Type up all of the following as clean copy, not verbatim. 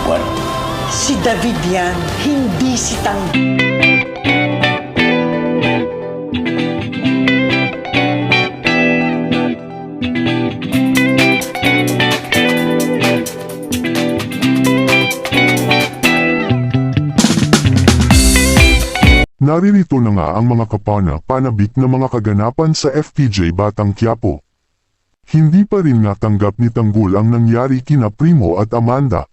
Juan? Si David yan, hindi si Naririto na nga ang mga panabik na mga kaganapan sa FPJ Batang Quiapo. Hindi pa rin natanggap ni Tanggol ang nangyari kina Primo at Amanda.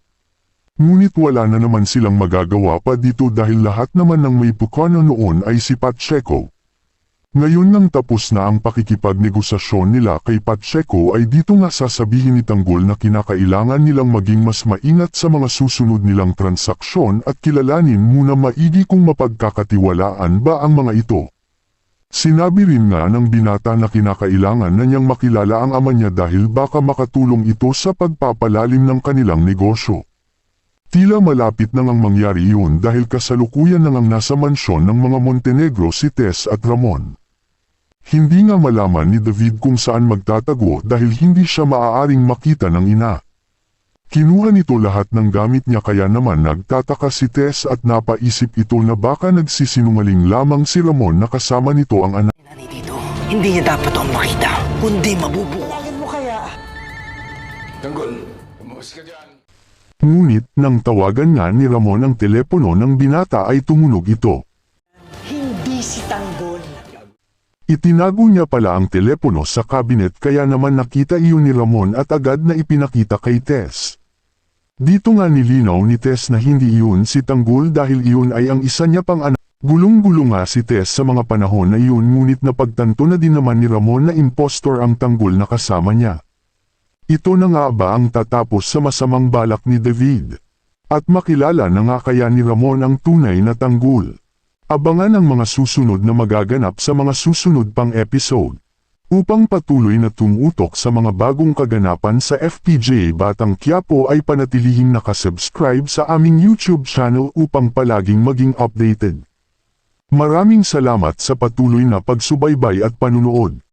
Ngunit wala na naman silang magagawa pa dito dahil lahat naman ng may pukana noon ay si Pacheco. Ngayon nang tapos na ang pakikipagnegosasyon nila kay Pacheco ay dito nga sasabihin ni Tanggol na kinakailangan nilang maging mas maingat sa mga susunod nilang transaksyon at kilalanin muna maigi kung mapagkakatiwalaan ba ang mga ito. Sinabi rin nga ng binata na kinakailangan na niyang makilala ang ama niya dahil baka makatulong ito sa pagpapalalim ng kanilang negosyo. Tila malapit na ngang mangyari yun dahil kasalukuyan na ngang nasa mansyon ng mga Montenegro si Tess at Ramon. Hindi nga malaman ni David kung saan magtatago dahil hindi siya maaaring makita ng ina. Kinuha nito lahat ng gamit niya kaya naman nagtataka si Tess at napaisip ito na baka nagsisinungaling lamang si Ramon na kasama nito ang anak. Dito, hindi niya dapat akong makita, kundi mabubuo. Bakit mo kaya? Tanggol, umawas ka dyan. Ngunit nang tawagan nga ni Ramon ang telepono ng binata ay tumunog ito. Hindi si Tanggol. Itinago niya pala ang telepono sa cabinet kaya naman nakita iyon ni Ramon at agad na ipinakita kay Tess. Dito nga nilinaw ni Tess na hindi iyon si Tanggol dahil iyon ay ang isa niya pang anak. Gulong-gulo nga si Tess sa mga panahon na iyon ngunit napagtanto na din naman ni Ramon na impostor ang Tanggol na kasama niya. Ito na nga ba ang tatapos sa masamang balak ni David? At makilala na nga kaya ni Ramon ang tunay na Tanggol? Abangan ang mga susunod na magaganap sa mga susunod pang episode. Upang patuloy na tumutok sa mga bagong kaganapan sa FPJ Batang Quiapo ay panatilihing nakasubscribe sa aming YouTube channel upang palaging maging updated. Maraming salamat sa patuloy na pagsubaybay at panunood.